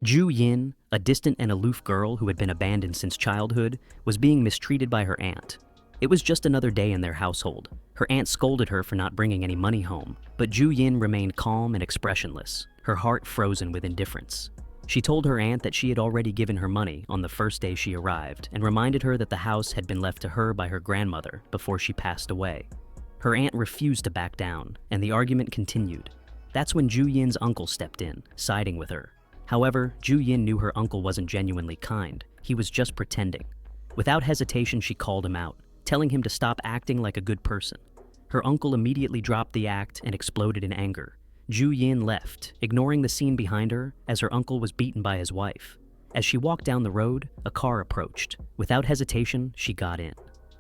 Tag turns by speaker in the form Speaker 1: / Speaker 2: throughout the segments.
Speaker 1: Ju Yin, a distant and aloof girl who had been abandoned since childhood, was being mistreated by her aunt. It was just another day in their household. Her aunt scolded her for not bringing any money home, but Ju Yin remained calm and expressionless, her heart frozen with indifference. She told her aunt that she had already given her money on the first day she arrived and reminded her that the house had been left to her by her grandmother before she passed away. Her aunt refused to back down, and the argument continued. That's when Ju Yin's uncle stepped in, siding with her. However, Ju Yin knew her uncle wasn't genuinely kind. He was just pretending. Without hesitation, she called him out, telling him to stop acting like a good person. Her uncle immediately dropped the act and exploded in anger. Ju Yin left, ignoring the scene behind her as her uncle was beaten by his wife. As she walked down the road, a car approached. Without hesitation, she got in.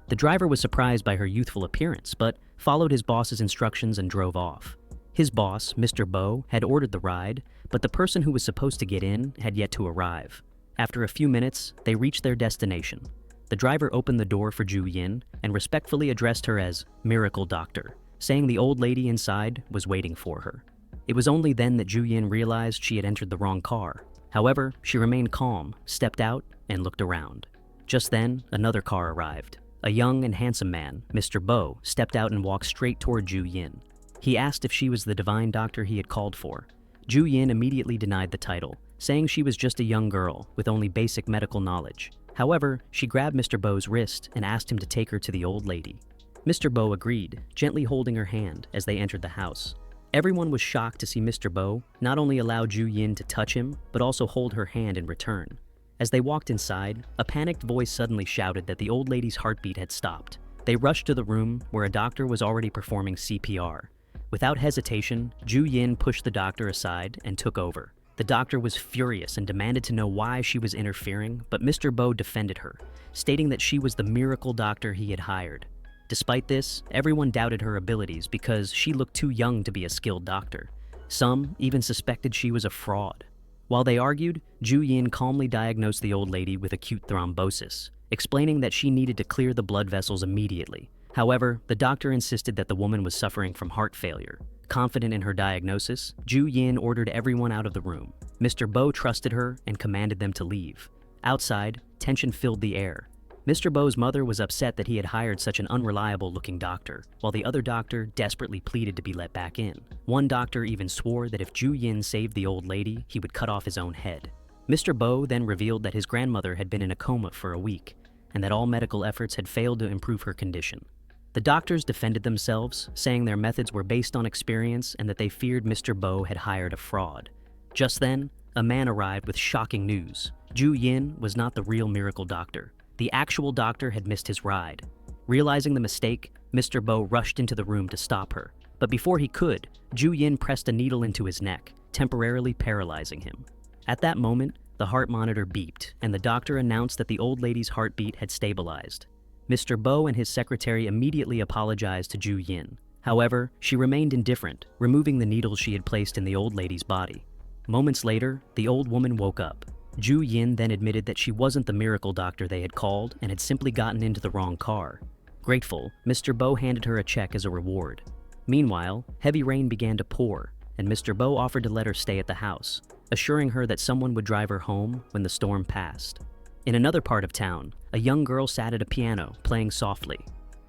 Speaker 1: The driver was surprised by her youthful appearance, but followed his boss's instructions and drove off. His boss, Mr. Bo, had ordered the ride, but the person who was supposed to get in had yet to arrive. After a few minutes, they reached their destination. The driver opened the door for Ju Yin and respectfully addressed her as Miracle Doctor, saying the old lady inside was waiting for her. It was only then that Ju Yin realized she had entered the wrong car. However, she remained calm, stepped out, and looked around. Just then, another car arrived. A young and handsome man, Mr. Bo, stepped out and walked straight toward Ju Yin. He asked if she was the divine doctor he had called for. Ju Yin immediately denied the title, saying she was just a young girl with only basic medical knowledge. However, she grabbed Mr. Bo's wrist and asked him to take her to the old lady. Mr. Bo agreed, gently holding her hand as they entered the house. Everyone was shocked to see Mr. Bo not only allow Ju Yin to touch him, but also hold her hand in return. As they walked inside, a panicked voice suddenly shouted that the old lady's heartbeat had stopped. They rushed to the room where a doctor was already performing CPR. Without hesitation, Ju Yin pushed the doctor aside and took over. The doctor was furious and demanded to know why she was interfering, but Mr. Bo defended her, stating that she was the miracle doctor he had hired. Despite this, everyone doubted her abilities because she looked too young to be a skilled doctor. Some even suspected she was a fraud. While they argued, Ju Yin calmly diagnosed the old lady with acute thrombosis, explaining that she needed to clear the blood vessels immediately. However, the doctor insisted that the woman was suffering from heart failure. Confident in her diagnosis, Ju Yin ordered everyone out of the room. Mr. Bo trusted her and commanded them to leave. Outside, tension filled the air. Mr. Bo's mother was upset that he had hired such an unreliable-looking doctor, while the other doctor desperately pleaded to be let back in. One doctor even swore that if Ju Yin saved the old lady, he would cut off his own head. Mr. Bo then revealed that his grandmother had been in a coma for a week, and that all medical efforts had failed to improve her condition. The doctors defended themselves, saying their methods were based on experience and that they feared Mr. Bo had hired a fraud. Just then, a man arrived with shocking news. Ju Yin was not the real miracle doctor. The actual doctor had missed his ride. Realizing the mistake, Mr. Bo rushed into the room to stop her. But before he could, Ju Yin pressed a needle into his neck, temporarily paralyzing him. At that moment, the heart monitor beeped, and the doctor announced that the old lady's heartbeat had stabilized. Mr. Bo and his secretary immediately apologized to Ju Yin. However, she remained indifferent, removing the needles she had placed in the old lady's body. Moments later, the old woman woke up. Ju Yin then admitted that she wasn't the miracle doctor they had called and had simply gotten into the wrong car. Grateful, Mr. Bo handed her a check as a reward. Meanwhile, heavy rain began to pour, and Mr. Bo offered to let her stay at the house, assuring her that someone would drive her home when the storm passed. In another part of town, a young girl sat at a piano, playing softly.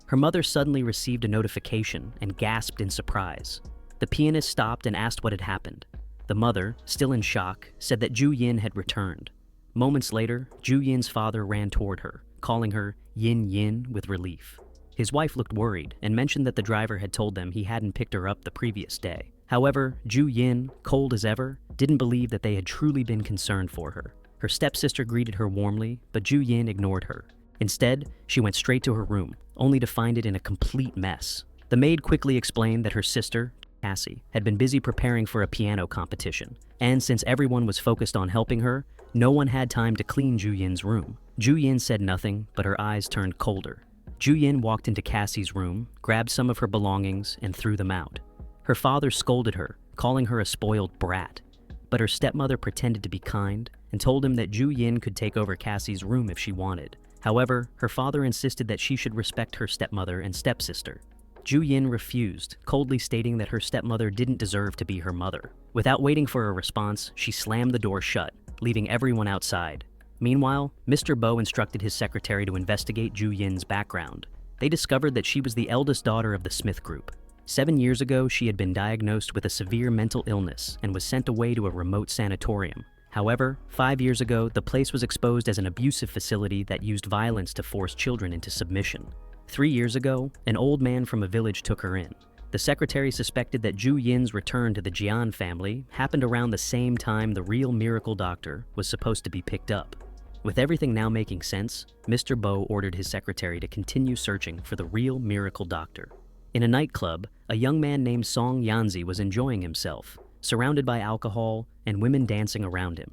Speaker 1: Her mother suddenly received a notification and gasped in surprise. The pianist stopped and asked what had happened. The mother, still in shock, said that Ju Yin had returned. Moments later, Ju Yin's father ran toward her, calling her Yin Yin with relief. His wife looked worried and mentioned that the driver had told them he hadn't picked her up the previous day. However, Ju Yin, cold as ever, didn't believe that they had truly been concerned for her. Her stepsister greeted her warmly, but Ju Yin ignored her. Instead, she went straight to her room, only to find it in a complete mess. The maid quickly explained that her sister, Cassie, had been busy preparing for a piano competition, and since everyone was focused on helping her, no one had time to clean Ju Yin's room. Ju Yin said nothing, but her eyes turned colder. Ju Yin walked into Cassie's room, grabbed some of her belongings, and threw them out. Her father scolded her, calling her a spoiled brat, but her stepmother pretended to be kind and told him that Ju Yin could take over Cassie's room if she wanted. However, her father insisted that she should respect her stepmother and stepsister. Ju Yin refused, coldly stating that her stepmother didn't deserve to be her mother. Without waiting for a response, she slammed the door shut, leaving everyone outside. Meanwhile, Mr. Bo instructed his secretary to investigate Ju Yin's background. They discovered that she was the eldest daughter of the Smith Group. 7 years ago, she had been diagnosed with a severe mental illness and was sent away to a remote sanatorium. However, 5 years ago, the place was exposed as an abusive facility that used violence to force children into submission. 3 years ago, an old man from a village took her in. The secretary suspected that Ju Yin's return to the Jian family happened around the same time the real miracle doctor was supposed to be picked up. With everything now making sense, Mr. Bo ordered his secretary to continue searching for the real miracle doctor. In a nightclub, a young man named Song Yanzi was enjoying himself, surrounded by alcohol and women dancing around him.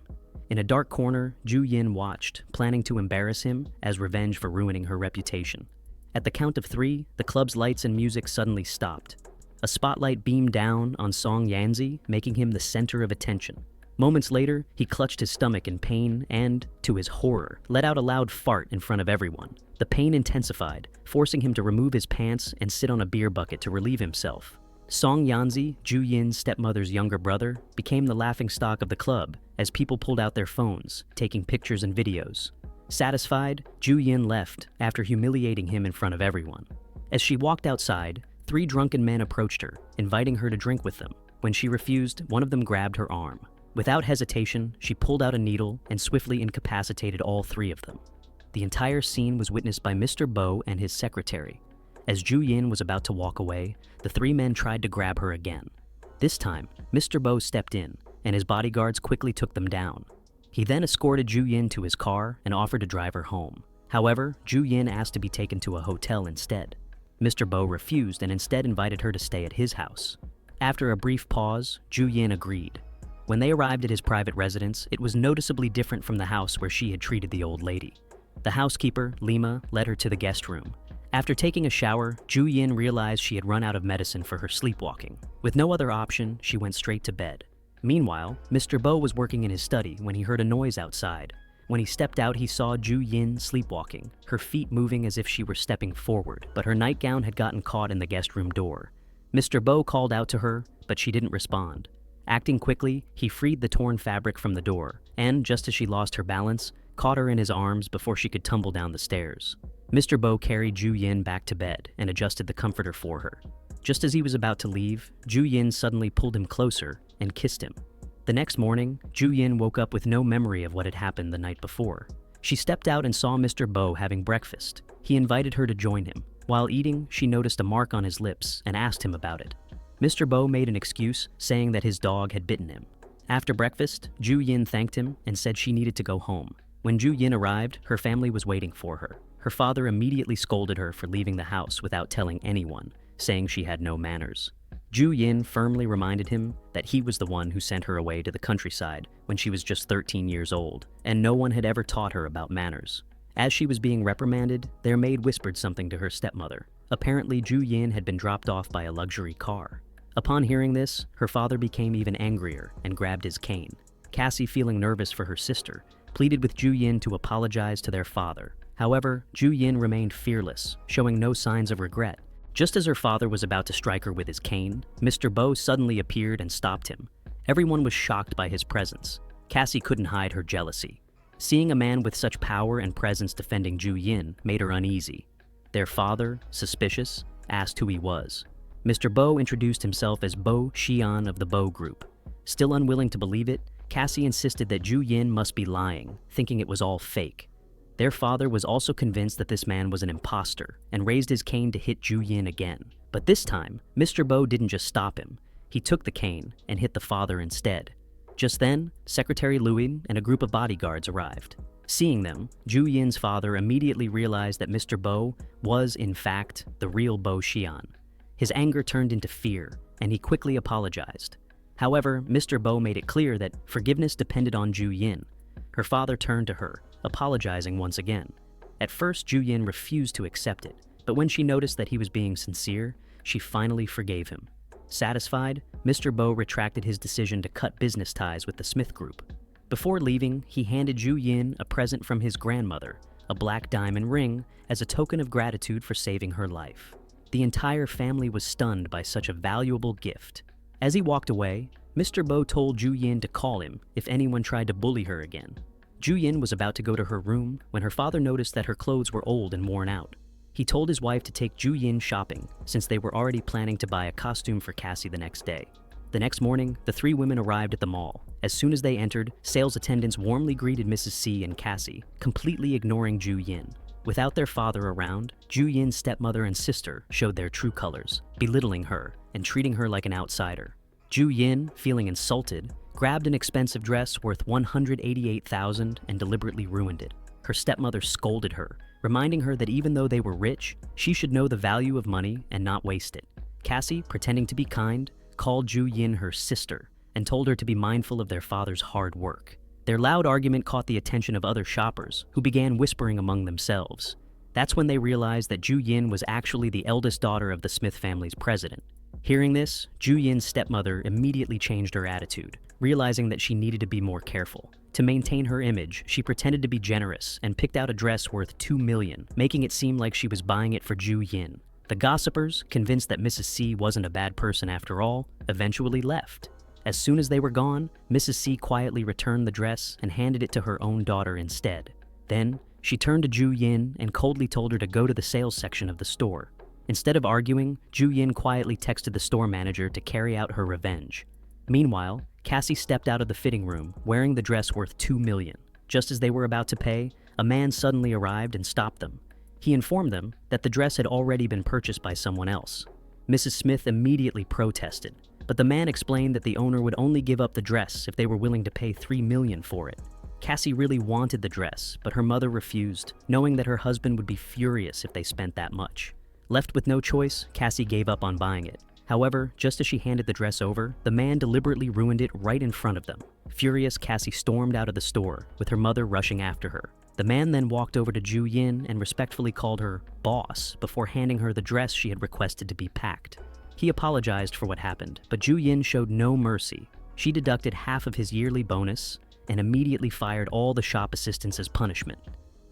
Speaker 1: In a dark corner, Ju Yin watched, planning to embarrass him as revenge for ruining her reputation. At the count of 3, the club's lights and music suddenly stopped. A spotlight beamed down on Song Yanzi, making him the center of attention. Moments later, he clutched his stomach in pain and, to his horror, let out a loud fart in front of everyone. The pain intensified, forcing him to remove his pants and sit on a beer bucket to relieve himself. Song Yanzi, Ju Yin's stepmother's younger brother, became the laughingstock of the club as people pulled out their phones, taking pictures and videos. Satisfied, Ju Yin left after humiliating him in front of everyone. As she walked outside, 3 drunken men approached her, inviting her to drink with them. When she refused, one of them grabbed her arm. Without hesitation, she pulled out a needle and swiftly incapacitated all 3 of them. The entire scene was witnessed by Mr. Bo and his secretary. As Ju Yin was about to walk away, the 3 men tried to grab her again. This time, Mr. Bo stepped in, and his bodyguards quickly took them down. He then escorted Ju Yin to his car and offered to drive her home. However, Ju Yin asked to be taken to a hotel instead. Mr. Bo refused and instead invited her to stay at his house. After a brief pause, Ju Yin agreed. When they arrived at his private residence, it was noticeably different from the house where she had treated the old lady. The housekeeper, Lima, led her to the guest room. After taking a shower, Ju Yin realized she had run out of medicine for her sleepwalking. With no other option, she went straight to bed. Meanwhile, Mr. Bo was working in his study when he heard a noise outside. When he stepped out, he saw Ju Yin sleepwalking, her feet moving as if she were stepping forward, but her nightgown had gotten caught in the guest room door. Mr. Bo called out to her, but she didn't respond. Acting quickly, he freed the torn fabric from the door, and, just as she lost her balance, caught her in his arms before she could tumble down the stairs. Mr. Bo carried Ju Yin back to bed and adjusted the comforter for her. Just as he was about to leave, Ju Yin suddenly pulled him closer and kissed him. The next morning, Ju Yin woke up with no memory of what had happened the night before. She stepped out and saw Mr. Bo having breakfast. He invited her to join him. While eating, she noticed a mark on his lips and asked him about it. Mr. Bo made an excuse, saying that his dog had bitten him. After breakfast, Ju Yin thanked him and said she needed to go home. When Ju Yin arrived, her family was waiting for her. Her father immediately scolded her for leaving the house without telling anyone, saying she had no manners. Ju Yin firmly reminded him that he was the one who sent her away to the countryside when she was just 13 years old, and no one had ever taught her about manners. As she was being reprimanded, their maid whispered something to her stepmother. Apparently, Ju Yin had been dropped off by a luxury car. Upon hearing this, her father became even angrier and grabbed his cane. Cassie, feeling nervous for her sister, pleaded with Ju Yin to apologize to their father. However, Ju Yin remained fearless, showing no signs of regret. Just as her father was about to strike her with his cane, Mr. Bo suddenly appeared and stopped him. Everyone was shocked by his presence. Cassie couldn't hide her jealousy. Seeing a man with such power and presence defending Ju Yin made her uneasy. Their father, suspicious, asked who he was. Mr. Bo introduced himself as Bo Xian of the Bo Group. Still unwilling to believe it, Cassie insisted that Ju Yin must be lying, thinking it was all fake. Their father was also convinced that this man was an imposter and raised his cane to hit Ju Yin again. But this time, Mr. Bo didn't just stop him. He took the cane and hit the father instead. Just then, Secretary Louis and a group of bodyguards arrived. Seeing them, Ju Yin's father immediately realized that Mr. Bo was, in fact, the real Bo Xian. His anger turned into fear, and he quickly apologized. However, Mr. Bo made it clear that forgiveness depended on Ju Yin. Her father turned to her, apologizing once again. At first, Ju Yin refused to accept it, but when she noticed that he was being sincere, she finally forgave him. Satisfied, Mr. Bo retracted his decision to cut business ties with the Smith Group. Before leaving, he handed Ju Yin a present from his grandmother, a black diamond ring, as a token of gratitude for saving her life. The entire family was stunned by such a valuable gift. As he walked away, Mr. Bo told Ju Yin to call him if anyone tried to bully her again. Ju Yin was about to go to her room when her father noticed that her clothes were old and worn out. He told his wife to take Ju Yin shopping since they were already planning to buy a costume for Cassie the next day. The next morning, the three women arrived at the mall. As soon as they entered, sales attendants warmly greeted Mrs. C and Cassie, completely ignoring Ju Yin. Without their father around, Ju Yin's stepmother and sister showed their true colors, belittling her and treating her like an outsider. Ju Yin, feeling insulted, grabbed an expensive dress worth $188,000 and deliberately ruined it. Her stepmother scolded her, reminding her that even though they were rich, she should know the value of money and not waste it. Cassie, pretending to be kind, called Ju Yin her sister and told her to be mindful of their father's hard work. Their loud argument caught the attention of other shoppers, who began whispering among themselves. That's when they realized that Ju Yin was actually the eldest daughter of the Smith family's president. Hearing this, Ju Yin's stepmother immediately changed her attitude, realizing that she needed to be more careful. To maintain her image, she pretended to be generous and picked out a dress worth $2 million, making it seem like she was buying it for Ju Yin. The gossipers, convinced that Mrs. C wasn't a bad person after all, eventually left. As soon as they were gone, Mrs. C quietly returned the dress and handed it to her own daughter instead. Then, she turned to Ju Yin and coldly told her to go to the sales section of the store. Instead of arguing, Ju Yin quietly texted the store manager to carry out her revenge. Meanwhile, Cassie stepped out of the fitting room, wearing the dress worth $2 million. Just as they were about to pay, a man suddenly arrived and stopped them. He informed them that the dress had already been purchased by someone else. Mrs. Smith immediately protested, but the man explained that the owner would only give up the dress if they were willing to pay $3 million for it. Cassie really wanted the dress, but her mother refused, knowing that her husband would be furious if they spent that much. Left with no choice, Cassie gave up on buying it. However, just as she handed the dress over, the man deliberately ruined it right in front of them. Furious, Cassie stormed out of the store, with her mother rushing after her. The man then walked over to Ju Yin and respectfully called her boss before handing her the dress she had requested to be packed. He apologized for what happened, but Ju Yin showed no mercy. She deducted half of his yearly bonus and immediately fired all the shop assistants as punishment.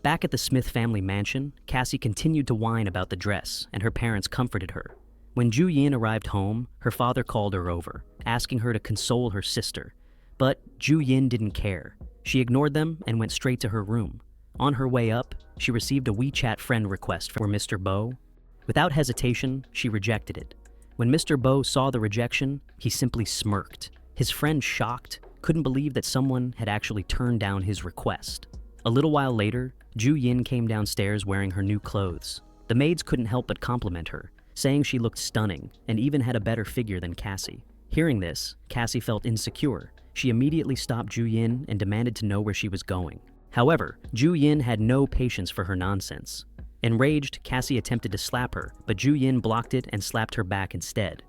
Speaker 1: Back at the Smith family mansion, Cassie continued to whine about the dress, and her parents comforted her. When Ju Yin arrived home, her father called her over, asking her to console her sister. But Ju Yin didn't care. She ignored them and went straight to her room. On her way up, she received a WeChat friend request for Mr. Bo. Without hesitation, she rejected it. When Mr. Bo saw the rejection, he simply smirked. His friend, shocked, couldn't believe that someone had actually turned down his request. A little while later, Ju Yin came downstairs wearing her new clothes. The maids couldn't help but compliment her, saying she looked stunning and even had a better figure than Cassie. Hearing this, Cassie felt insecure. She immediately stopped Ju Yin and demanded to know where she was going. However, Ju Yin had no patience for her nonsense. Enraged, Cassie attempted to slap her, but Ju Yin blocked it and slapped her back instead.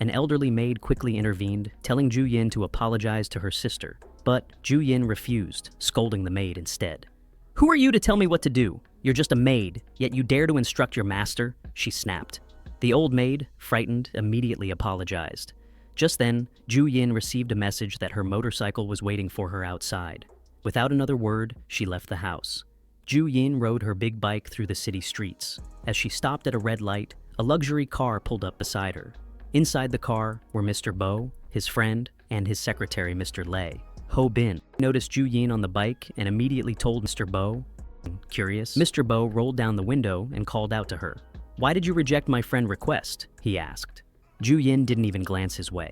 Speaker 1: An elderly maid quickly intervened, telling Ju Yin to apologize to her sister, but Ju Yin refused, scolding the maid instead. "Who are you to tell me what to do? You're just a maid, yet you dare to instruct your master," she snapped. The old maid, frightened, immediately apologized. Just then, Ju Yin received a message that her motorcycle was waiting for her outside. Without another word, she left the house. Ju Yin rode her big bike through the city streets. As she stopped at a red light, a luxury car pulled up beside her. Inside the car were Mr. Bo, his friend, and his secretary, Mr. Lei. Ho Bin noticed Ju Yin on the bike and immediately told Mr. Bo. Curious, Mr. Bo rolled down the window and called out to her. "Why did you reject my friend request?" he asked. Ju Yin didn't even glance his way.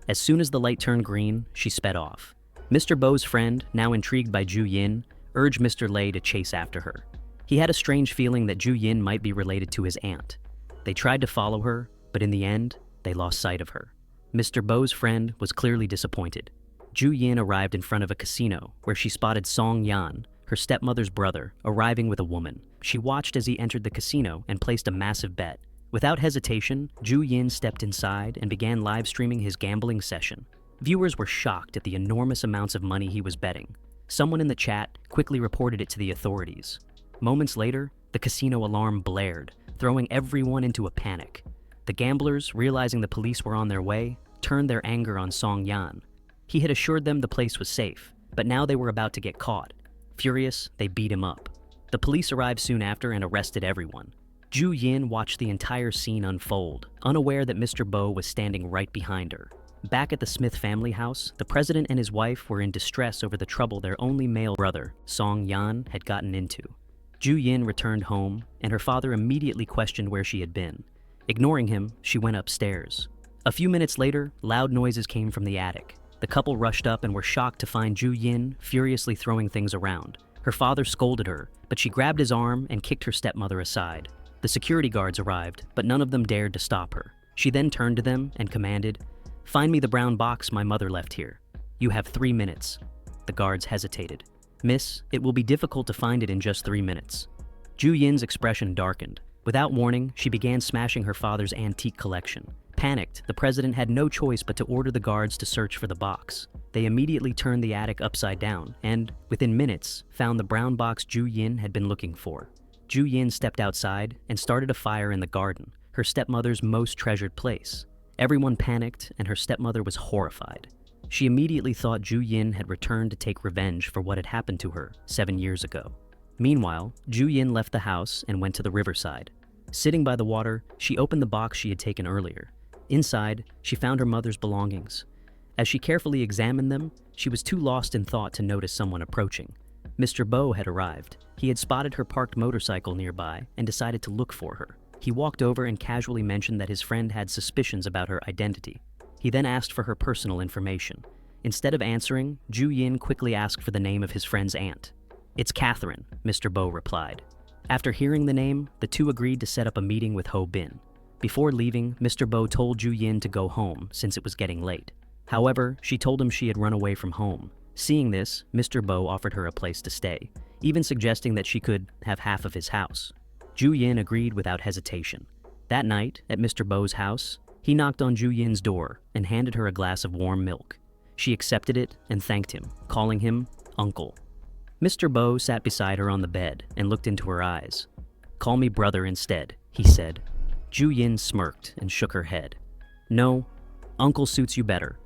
Speaker 1: As soon as the light turned green, she sped off. Mr. Bo's friend, now intrigued by Ju Yin, urged Mr. Lei to chase after her. He had a strange feeling that Ju Yin might be related to his aunt. They tried to follow her, but in the end, they lost sight of her. Mr. Bo's friend was clearly disappointed. Ju Yin arrived in front of a casino, where she spotted Song Yan, her stepmother's brother, arriving with a woman. She watched as he entered the casino and placed a massive bet. Without hesitation, Ju Yin stepped inside and began live streaming his gambling session. Viewers were shocked at the enormous amounts of money he was betting. Someone in the chat quickly reported it to the authorities. Moments later, the casino alarm blared, throwing everyone into a panic. The gamblers, realizing the police were on their way, turned their anger on Song Yan. He had assured them the place was safe, but now they were about to get caught. Furious, they beat him up. The police arrived soon after and arrested everyone. Ju Yin watched the entire scene unfold, unaware that Mr. Bo was standing right behind her. Back at the Smith family house, the president and his wife were in distress over the trouble their only male brother, Song Yan, had gotten into. Ju Yin returned home, and her father immediately questioned where she had been. Ignoring him, she went upstairs. A few minutes later, loud noises came from the attic. The couple rushed up and were shocked to find Ju Yin furiously throwing things around. Her father scolded her, but she grabbed his arm and kicked her stepmother aside. The security guards arrived, but none of them dared to stop her. She then turned to them and commanded, "Find me the brown box my mother left here. You have 3 minutes." The guards hesitated. "Miss, it will be difficult to find it in just 3 minutes." Ju Yin's expression darkened. Without warning, she began smashing her father's antique collection. Panicked, the president had no choice but to order the guards to search for the box. They immediately turned the attic upside down and, within minutes, found the brown box Ju Yin had been looking for. Ju Yin stepped outside and started a fire in the garden, her stepmother's most treasured place. Everyone panicked, and her stepmother was horrified. She immediately thought Ju Yin had returned to take revenge for what had happened to her 7 years ago. Meanwhile, Ju Yin left the house and went to the riverside. Sitting by the water, she opened the box she had taken earlier. Inside, she found her mother's belongings. As she carefully examined them, she was too lost in thought to notice someone approaching. Mr. Bo had arrived. He had spotted her parked motorcycle nearby and decided to look for her. He walked over and casually mentioned that his friend had suspicions about her identity. He then asked for her personal information. Instead of answering, Ju Yin quickly asked for the name of his friend's aunt. "It's Catherine," Mr. Bo replied. After hearing the name, the two agreed to set up a meeting with Ho Bin. Before leaving, Mr. Bo told Ju Yin to go home since it was getting late. However, she told him she had run away from home. Seeing this, Mr. Bo offered her a place to stay, even suggesting that she could have half of his house. Ju Yin agreed without hesitation. That night, at Mr. Bo's house, he knocked on Ju Yin's door and handed her a glass of warm milk. She accepted it and thanked him, calling him Uncle. Mr. Bo sat beside her on the bed and looked into her eyes. "Call me brother instead," he said. Ju Yin smirked and shook her head. "No, Uncle suits you better."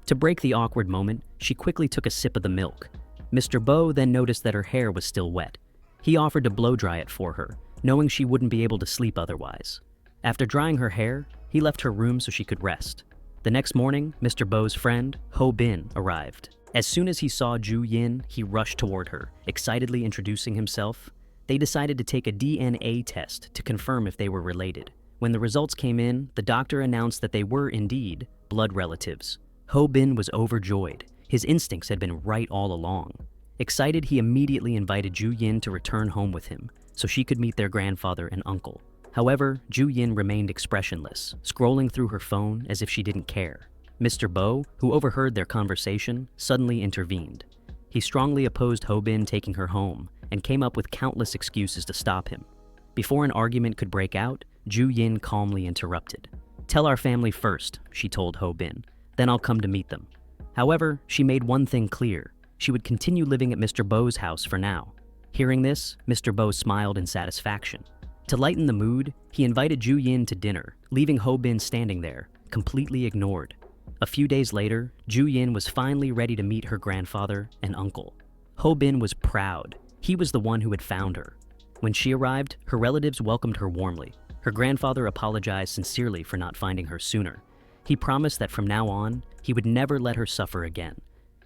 Speaker 1: To break the awkward moment, she quickly took a sip of the milk. Mr. Bo then noticed that her hair was still wet. He offered to blow dry it for her, knowing she wouldn't be able to sleep otherwise. After drying her hair, he left her room so she could rest. The next morning, Mr. Bo's friend, Ho Bin, arrived. As soon as he saw Ju Yin, he rushed toward her, excitedly introducing himself. They decided to take a DNA test to confirm if they were related. When the results came in, the doctor announced that they were indeed blood relatives. Ho Bin was overjoyed. His instincts had been right all along. Excited, he immediately invited Ju Yin to return home with him, so she could meet their grandfather and uncle. However, Ju Yin remained expressionless, scrolling through her phone as if she didn't care. Mr. Bo, who overheard their conversation, suddenly intervened. He strongly opposed Ho Bin taking her home and came up with countless excuses to stop him. Before an argument could break out, Ju Yin calmly interrupted. "Tell our family first," she told Ho Bin. "Then I'll come to meet them." However, she made one thing clear. She would continue living at Mr. Bo's house for now. Hearing this, Mr. Bo smiled in satisfaction. To lighten the mood, he invited Ju Yin to dinner, leaving Ho Bin standing there, completely ignored. A few days later, Ju Yin was finally ready to meet her grandfather and uncle. Ho Bin was proud. He was the one who had found her. When she arrived, her relatives welcomed her warmly. Her grandfather apologized sincerely for not finding her sooner. He promised that from now on, he would never let her suffer again.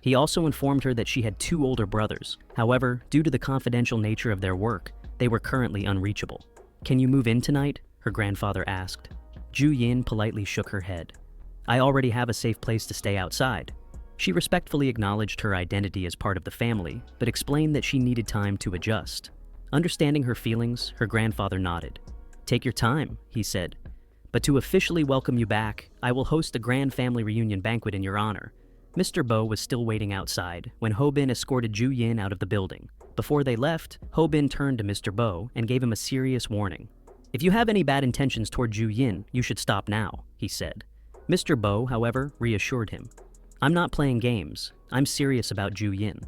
Speaker 1: He also informed her that she had 2 older brothers. However, due to the confidential nature of their work, they were currently unreachable. "Can you move in tonight?" her grandfather asked. Ju Yin politely shook her head. "I already have a safe place to stay outside." She respectfully acknowledged her identity as part of the family, but explained that she needed time to adjust. Understanding her feelings, her grandfather nodded. "Take your time," he said. "But to officially welcome you back, I will host a grand family reunion banquet in your honor." Mr. Bo was still waiting outside when Ho Bin escorted Ju Yin out of the building. Before they left, Ho Bin turned to Mr. Bo and gave him a serious warning. "If you have any bad intentions toward Ju Yin, you should stop now," he said. Mr. Bo, however, reassured him. "I'm not playing games. I'm serious about Ju Yin."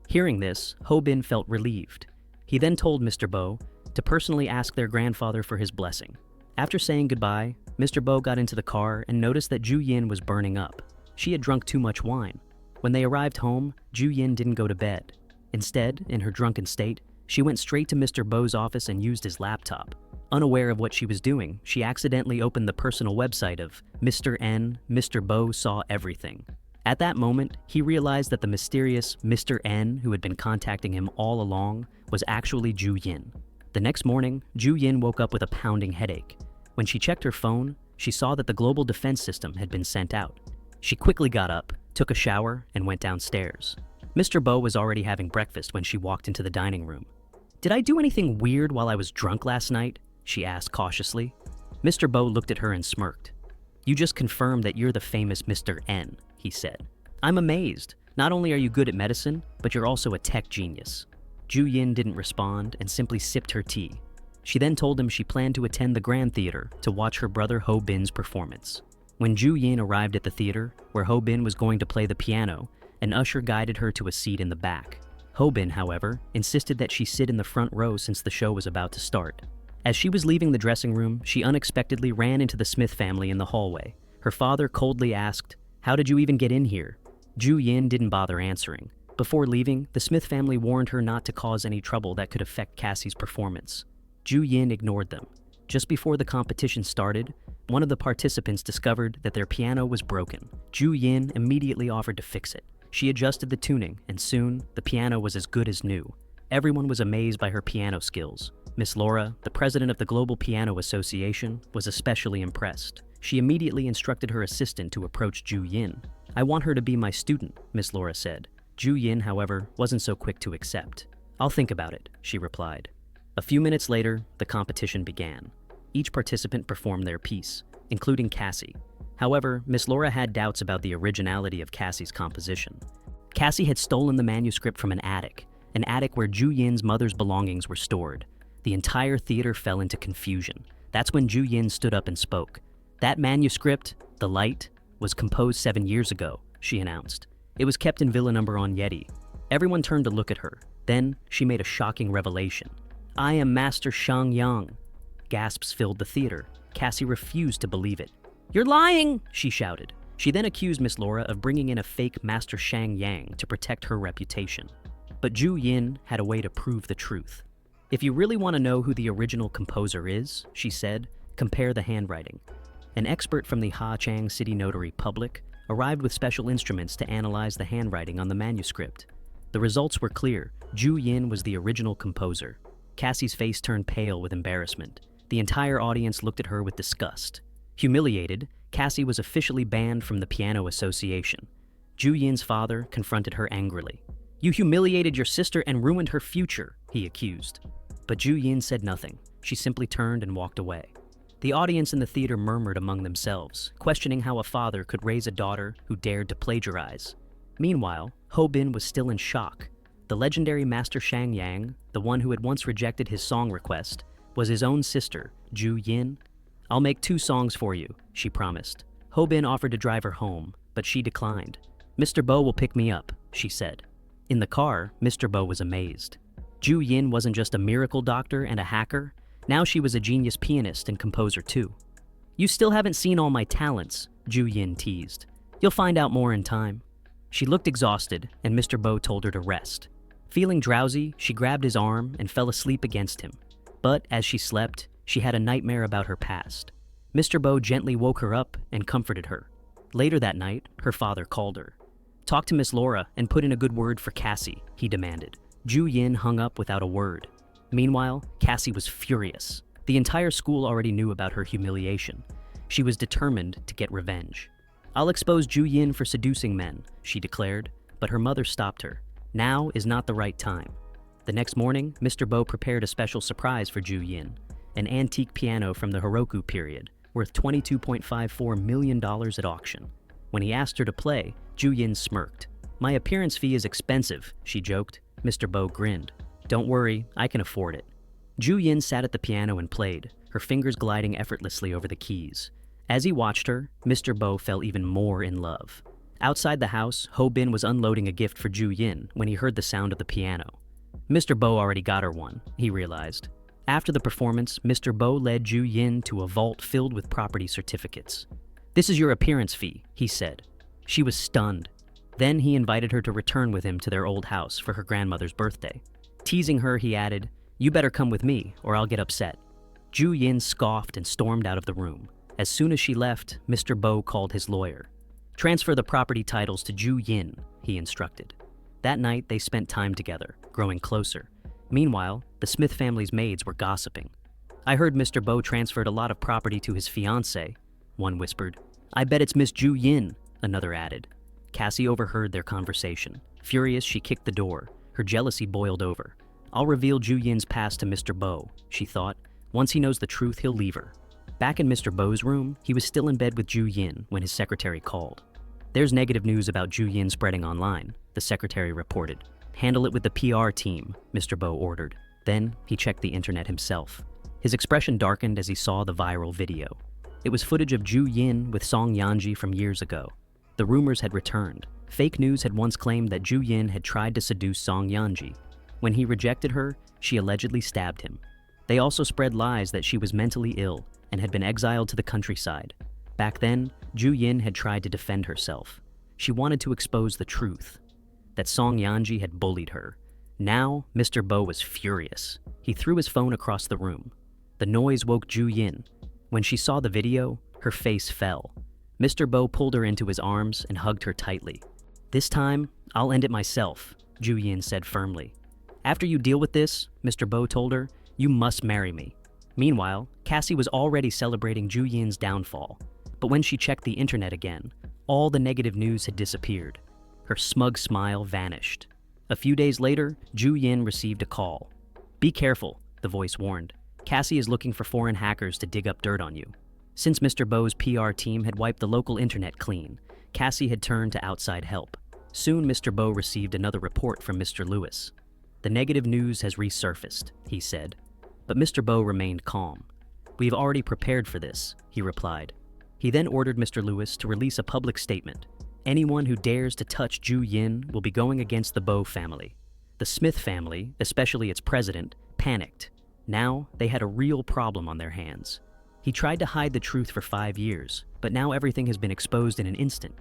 Speaker 1: Hearing this, Ho Bin felt relieved. He then told Mr. Bo to personally ask their grandfather for his blessing. After saying goodbye, Mr. Bo got into the car and noticed that Ju Yin was burning up. She had drunk too much wine. When they arrived home, Ju Yin didn't go to bed. Instead, in her drunken state, she went straight to Mr. Bo's office and used his laptop. Unaware of what she was doing, she accidentally opened the personal website of Mr. N. Mr. Bo saw everything. At that moment, he realized that the mysterious Mr. N, who had been contacting him all along, was actually Ju Yin. The next morning, Ju Yin woke up with a pounding headache. When she checked her phone, she saw that the global defense system had been sent out. She quickly got up, took a shower, and went downstairs. Mr. Bo was already having breakfast when she walked into the dining room. "Did I do anything weird while I was drunk last night?" she asked cautiously. Mr. Bo looked at her and smirked. "You just confirmed that you're the famous Mr. N," he said. "I'm amazed. Not only are you good at medicine, but you're also a tech genius." Ju Yin didn't respond and simply sipped her tea. She then told him she planned to attend the Grand Theater to watch her brother Ho Bin's performance. When Ju Yin arrived at the theater, where Ho Bin was going to play the piano, an usher guided her to a seat in the back. Ho Bin, however, insisted that she sit in the front row since the show was about to start. As she was leaving the dressing room, she unexpectedly ran into the Smith family in the hallway. Her father coldly asked, "How did you even get in here?" Ju Yin didn't bother answering. Before leaving, the Smith family warned her not to cause any trouble that could affect Cassie's performance. Ju Yin ignored them. Just before the competition started, one of the participants discovered that their piano was broken. Ju Yin immediately offered to fix it. She adjusted the tuning, and soon, the piano was as good as new. Everyone was amazed by her piano skills. Miss Laura, the president of the Global Piano Association, was especially impressed. She immediately instructed her assistant to approach Ju Yin. "I want her to be my student," Miss Laura said. Ju Yin, however, wasn't so quick to accept. "I'll think about it," she replied. A few minutes later, the competition began. Each participant performed their piece, including Cassie. However, Miss Laura had doubts about the originality of Cassie's composition. Cassie had stolen the manuscript from an attic where Ju Yin's mother's belongings were stored. The entire theater fell into confusion. That's when Ju Yin stood up and spoke. "That manuscript, The Light, was composed 7 years ago," she announced. "It was kept in Villa Number on Yeti." Everyone turned to look at her. Then, she made a shocking revelation. "I am Master Shang Yang." Gasps filled the theater. Cassie refused to believe it. "You're lying!" she shouted. She then accused Miss Laura of bringing in a fake Master Shang Yang to protect her reputation. But Ju Yin had a way to prove the truth. "If you really want to know who the original composer is," she said, "compare the handwriting." An expert from the Ha-Chang City Notary Public arrived with special instruments to analyze the handwriting on the manuscript. The results were clear. Ju Yin was the original composer. Cassie's face turned pale with embarrassment. The entire audience looked at her with disgust. Humiliated, Cassie was officially banned from the Piano Association. Ju Yin's father confronted her angrily. "You humiliated your sister and ruined her future," he accused. But Ju Yin said nothing. She simply turned and walked away. The audience in the theater murmured among themselves, questioning how a father could raise a daughter who dared to plagiarize. Meanwhile, Ho Bin was still in shock. The legendary Master Shang Yang, the one who had once rejected his song request, was his own sister, Ju Yin. "I'll make 2 songs for you," she promised. Ho Bin offered to drive her home, but she declined. "Mr. Bo will pick me up," she said. In the car, Mr. Bo was amazed. Ju Yin wasn't just a miracle doctor and a hacker. Now she was a genius pianist and composer too. "You still haven't seen all my talents," Ju Yin teased. "You'll find out more in time." She looked exhausted, and Mr. Bo told her to rest. Feeling drowsy, she grabbed his arm and fell asleep against him. But as she slept, she had a nightmare about her past. Mr. Bo gently woke her up and comforted her. Later that night, her father called her. "Talk to Miss Laura and put in a good word for Cassie," he demanded. Ju Yin hung up without a word. Meanwhile, Cassie was furious. The entire school already knew about her humiliation. She was determined to get revenge. "I'll expose Ju Yin for seducing men," she declared, but her mother stopped her. Now is not the right time. The next morning, Mr. Bo prepared a special surprise for Ju Yin, an antique piano from the Heroku period, worth $22.54 million at auction. When he asked her to play, Ju Yin smirked. "My appearance fee is expensive," she joked. Mr. Bo grinned. "Don't worry, I can afford it." Ju Yin sat at the piano and played, her fingers gliding effortlessly over the keys. As he watched her, Mr. Bo fell even more in love. Outside the house, Ho Bin was unloading a gift for Ju Yin when he heard the sound of the piano. Mr. Bo already got her one, he realized. After the performance, Mr. Bo led Ju Yin to a vault filled with property certificates. "This is your appearance fee," he said. She was stunned. Then he invited her to return with him to their old house for her grandmother's birthday. Teasing her, he added, "You better come with me, or I'll get upset." Ju Yin scoffed and stormed out of the room. As soon as she left, Mr. Bo called his lawyer. "Transfer the property titles to Ju Yin," he instructed. That night, they spent time together, growing closer. Meanwhile, the Smith family's maids were gossiping. "I heard Mr. Bo transferred a lot of property to his fiancée," one whispered. "I bet it's Miss Ju Yin," another added. Cassie overheard their conversation. Furious, she kicked the door. Her jealousy boiled over. "I'll reveal Ju Yin's past to Mr. Bo," she thought. "Once he knows the truth, he'll leave her." Back in Mr. Bo's room, he was still in bed with Ju Yin when his secretary called. "There's negative news about Ju Yin spreading online," the secretary reported. "Handle it with the PR team," Mr. Bo ordered. Then he checked the internet himself. His expression darkened as he saw the viral video. It was footage of Ju Yin with Song Yanji from years ago. The rumors had returned. Fake news had once claimed that Ju Yin had tried to seduce Song Yanji. When he rejected her, she allegedly stabbed him. They also spread lies that she was mentally ill and had been exiled to the countryside. Back then, Ju Yin had tried to defend herself. She wanted to expose the truth, that Song Yanji had bullied her. Now, Mr. Bo was furious. He threw his phone across the room. The noise woke Ju Yin. When she saw the video, her face fell. Mr. Bo pulled her into his arms and hugged her tightly. "This time, I'll end it myself," Ju Yin said firmly. "After you deal with this," Mr. Bo told her, "you must marry me." Meanwhile, Cassie was already celebrating Ju Yin's downfall. But when she checked the internet again, all the negative news had disappeared. Her smug smile vanished. A few days later, Ju Yin received a call. "Be careful," the voice warned. "Cassie is looking for foreign hackers to dig up dirt on you." Since Mr. Bo's PR team had wiped the local internet clean, Cassie had turned to outside help. Soon Mr. Bo received another report from Mr. Lewis. "The negative news has resurfaced," he said. But Mr. Bo remained calm. "We've already prepared for this," he replied. He then ordered Mr. Lewis to release a public statement. Anyone who dares to touch Ju Yin will be going against the Bo family. The Smith family, especially its president, panicked. Now they had a real problem on their hands. He tried to hide the truth for 5 years, but now everything has been exposed in an instant.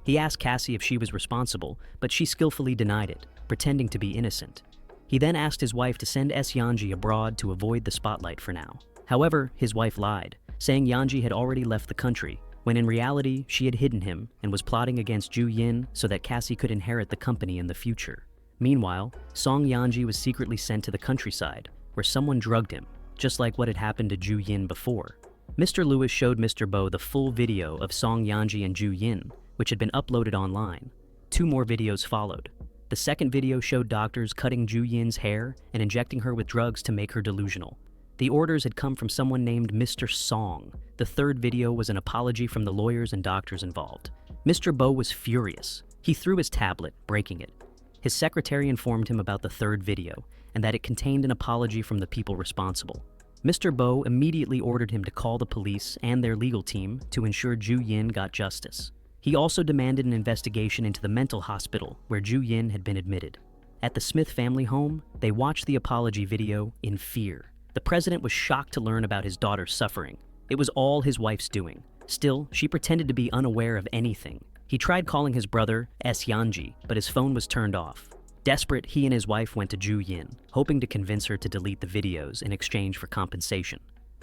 Speaker 1: He asked Cassie if she was responsible, but she skillfully denied it, pretending to be innocent. He then asked his wife to send Yanji abroad to avoid the spotlight for now. However, his wife lied, saying Yanji had already left the country, when in reality she had hidden him and was plotting against Ju Yin so that Cassie could inherit the company in the future. Meanwhile, Song Yanji was secretly sent to the countryside, where someone drugged him, just like what had happened to Ju Yin before. Mr. Lewis showed Mr. Bo the full video of Song Yanji and Ju Yin, which had been uploaded online. 2 more videos followed. The second video showed doctors cutting Ju Yin's hair and injecting her with drugs to make her delusional. The orders had come from someone named Mr. Song. The third video was an apology from the lawyers and doctors involved. Mr. Bo was furious. He threw his tablet, breaking it. His secretary informed him about the third video, and that it contained an apology from the people responsible. Mr. Bo immediately ordered him to call the police and their legal team to ensure Ju Yin got justice. He also demanded an investigation into the mental hospital where Ju Yin had been admitted. At the Smith family home, they watched the apology video in fear. The president was shocked to learn about his daughter's suffering. It was all his wife's doing. Still, she pretended to be unaware of anything. He tried calling his brother, Yanji, but his phone was turned off. Desperate, he and his wife went to Ju Yin, hoping to convince her to delete the videos in exchange for compensation.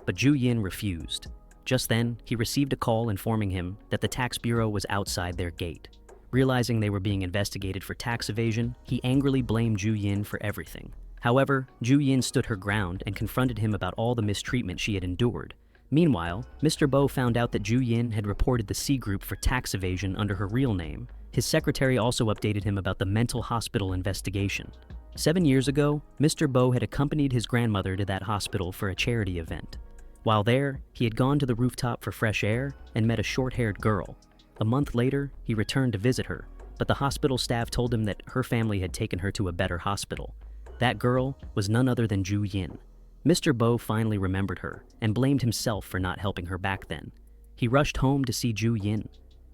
Speaker 1: But Ju Yin refused. Just then, he received a call informing him that the tax bureau was outside their gate. Realizing they were being investigated for tax evasion, he angrily blamed Ju Yin for everything. However, Ju Yin stood her ground and confronted him about all the mistreatment she had endured. Meanwhile, Mr. Bo found out that Ju Yin had reported the C Group for tax evasion under her real name. His secretary also updated him about the mental hospital investigation. 7 years ago, Mr. Bo had accompanied his grandmother to that hospital for a charity event. While there, he had gone to the rooftop for fresh air and met a short-haired girl. A month later, he returned to visit her, but the hospital staff told him that her family had taken her to a better hospital. That girl was none other than Ju Yin. Mr. Bo finally remembered her and blamed himself for not helping her back then. He rushed home to see Ju Yin.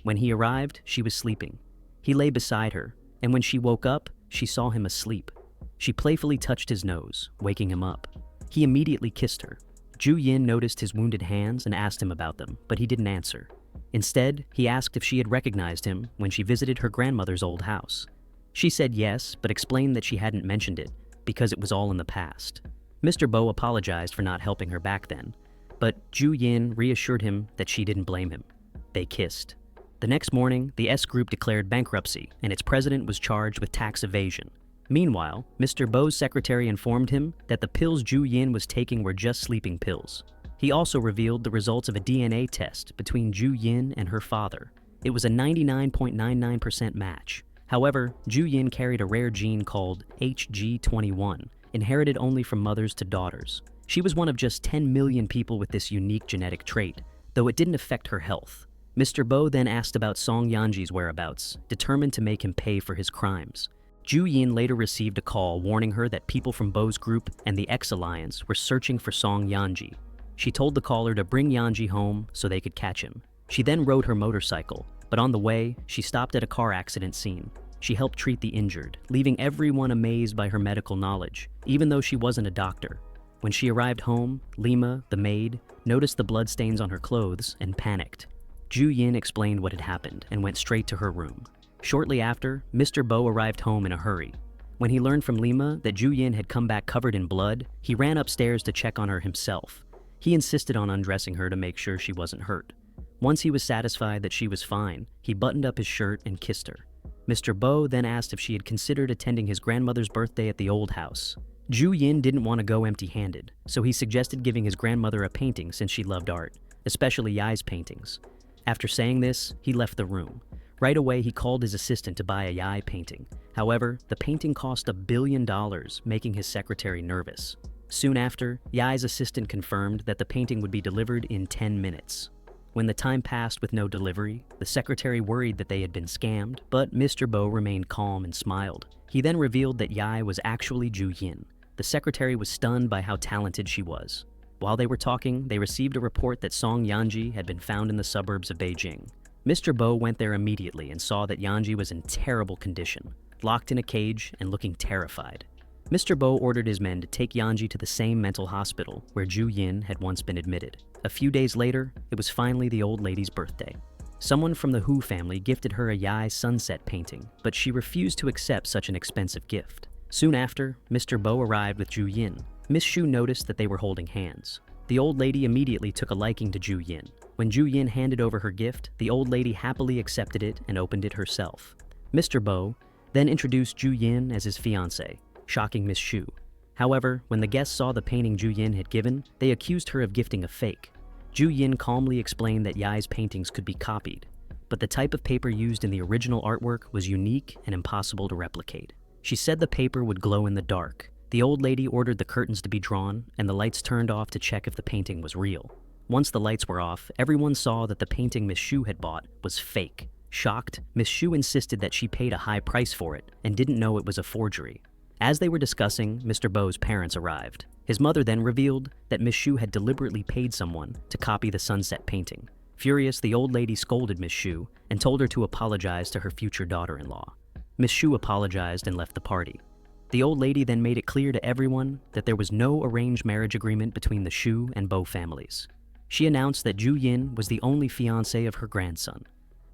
Speaker 1: When he arrived, she was sleeping. He lay beside her, and when she woke up, she saw him asleep. She playfully touched his nose, waking him up. He immediately kissed her. Ju Yin noticed his wounded hands and asked him about them, but he didn't answer. Instead, he asked if she had recognized him when she visited her grandmother's old house. She said yes, but explained that she hadn't mentioned it because it was all in the past. Mr. Bo apologized for not helping her back then, but Ju Yin reassured him that she didn't blame him. They kissed. The next morning, the S Group declared bankruptcy, and its president was charged with tax evasion. Meanwhile, Mr. Bo's secretary informed him that the pills Ju Yin was taking were just sleeping pills. He also revealed the results of a DNA test between Ju Yin and her father. It was a 99.99% match. However, Ju Yin carried a rare gene called HG21, inherited only from mothers to daughters. She was one of just 10 million people with this unique genetic trait, though it didn't affect her health. Mr. Bo then asked about Song Yanji's whereabouts, determined to make him pay for his crimes. Ju Yin later received a call warning her that people from Bo's group and the X Alliance were searching for Song Yanji. She told the caller to bring Yanji home so they could catch him. She then rode her motorcycle, but on the way, she stopped at a car accident scene. She helped treat the injured, leaving everyone amazed by her medical knowledge, even though she wasn't a doctor. When she arrived home, Lima, the maid, noticed the bloodstains on her clothes and panicked. Ju Yin explained what had happened and went straight to her room. Shortly after, Mr. Bo arrived home in a hurry. When he learned from Lima that Ju Yin had come back covered in blood, he ran upstairs to check on her himself. He insisted on undressing her to make sure she wasn't hurt. Once he was satisfied that she was fine, he buttoned up his shirt and kissed her. Mr. Bo then asked if she had considered attending his grandmother's birthday at the old house. Ju Yin didn't want to go empty-handed, so he suggested giving his grandmother a painting since she loved art, especially Yai's paintings. After saying this, he left the room. Right away, he called his assistant to buy a Yai painting. However, the painting cost $1 billion, making his secretary nervous. Soon after, Yai's assistant confirmed that the painting would be delivered in 10 minutes. When the time passed with no delivery, the secretary worried that they had been scammed, but Mr. Bo remained calm and smiled. He then revealed that Yai was actually Ju Yin. The secretary was stunned by how talented she was. While they were talking, they received a report that Song Yanji had been found in the suburbs of Beijing. Mr. Bo went there immediately and saw that Yanji was in terrible condition, locked in a cage and looking terrified. Mr. Bo ordered his men to take Yanji to the same mental hospital where Ju Yin had once been admitted. A few days later, it was finally the old lady's birthday. Someone from the Hu family gifted her a Yai sunset painting, but she refused to accept such an expensive gift. Soon after, Mr. Bo arrived with Ju Yin. Miss Shu noticed that they were holding hands. The old lady immediately took a liking to Ju Yin. When Ju Yin handed over her gift, the old lady happily accepted it and opened it herself. Mr. Bo then introduced Ju Yin as his fiancée, shocking Miss Shu. However, when the guests saw the painting Ju Yin had given, they accused her of gifting a fake. Ju Yin calmly explained that Yai's paintings could be copied, but the type of paper used in the original artwork was unique and impossible to replicate. She said the paper would glow in the dark. The old lady ordered the curtains to be drawn and the lights turned off to check if the painting was real. Once the lights were off, everyone saw that the painting Miss Shu had bought was fake. Shocked, Miss Shu insisted that she paid a high price for it and didn't know it was a forgery. As they were discussing, Mr. Bo's parents arrived. His mother then revealed that Miss Shu had deliberately paid someone to copy the sunset painting. Furious, the old lady scolded Miss Shu and told her to apologize to her future daughter-in-law. Miss Shu apologized and left the party. The old lady then made it clear to everyone that there was no arranged marriage agreement between the Shu and Bo families. She announced that Ju Yin was the only fiancé of her grandson.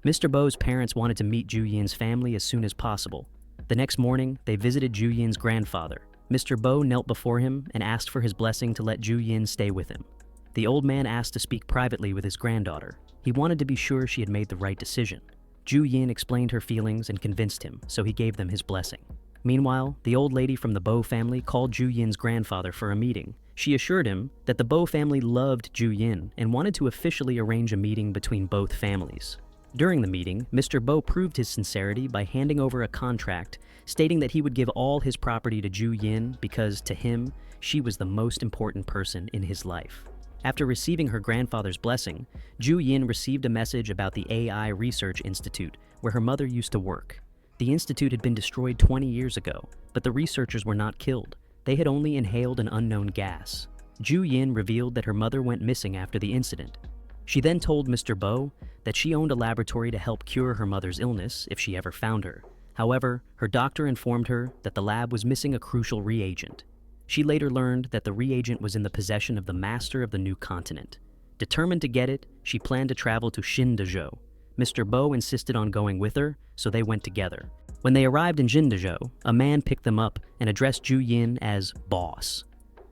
Speaker 1: Mr. Bo's parents wanted to meet Ju Yin's family as soon as possible. The next morning, they visited Ju Yin's grandfather. Mr. Bo knelt before him and asked for his blessing to let Ju Yin stay with him. The old man asked to speak privately with his granddaughter. He wanted to be sure she had made the right decision. Ju Yin explained her feelings and convinced him, so he gave them his blessing. Meanwhile, the old lady from the Bo family called Ju Yin's grandfather for a meeting. She assured him that the Bo family loved Ju Yin and wanted to officially arrange a meeting between both families. During the meeting, Mr. Bo proved his sincerity by handing over a contract stating that he would give all his property to Ju Yin because, to him, she was the most important person in his life. After receiving her grandfather's blessing, Ju Yin received a message about the AI Research Institute, where her mother used to work. The institute had been destroyed 20 years ago, but the researchers were not killed. They had only inhaled an unknown gas. Ju Yin revealed that her mother went missing after the incident. She then told Mr. Bo that she owned a laboratory to help cure her mother's illness if she ever found her. However, her doctor informed her that the lab was missing a crucial reagent. She later learned that the reagent was in the possession of the master of the new continent. Determined to get it, she planned to travel to Xindezhou. Mr. Bo insisted on going with her, so they went together. When they arrived in Xindezhou, a man picked them up and addressed Ju Yin as boss.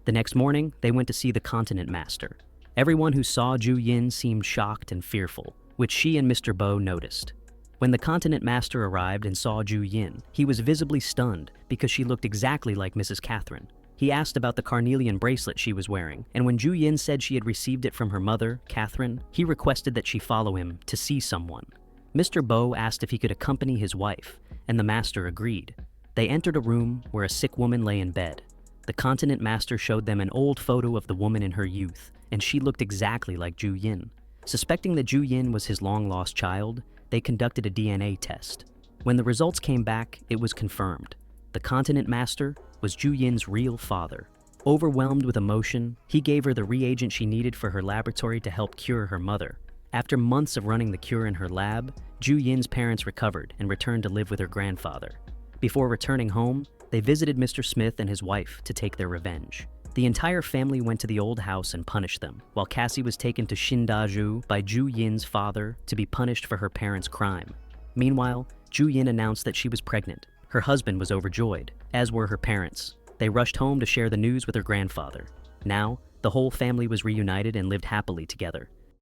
Speaker 1: The next morning, they went to see the continent master. Everyone who saw Ju Yin seemed shocked and fearful, which she and Mr. Bo noticed. When the continent master arrived and saw Ju Yin, he was visibly stunned because she looked exactly like Mrs. Catherine. He asked about the carnelian bracelet she was wearing, and when Ju Yin said she had received it from her mother, Catherine, he requested that she follow him to see someone. Mr. Bo asked if he could accompany his wife, and the master agreed. They entered a room where a sick woman lay in bed. The continent master showed them an old photo of the woman in her youth, and she looked exactly like Ju Yin. Suspecting that Ju Yin was his long-lost child, they conducted a DNA test. When the results came back, it was confirmed. The continent master was Ju Yin's real father. Overwhelmed with emotion, he gave her the reagent she needed for her laboratory to help cure her mother. After months of running the cure in her lab, Ju Yin's parents recovered and returned to live with her grandfather. Before returning home, they visited Mr. Smith and his wife to take their revenge. The entire family went to the old house and punished them, while Cassie was taken to Shindaju by Ju Yin's father to be punished for her parents' crime. Meanwhile, Ju Yin announced that she was pregnant. Her husband was overjoyed, as were her parents. They rushed home to share the news with her grandfather. Now, the whole family was reunited and lived happily together.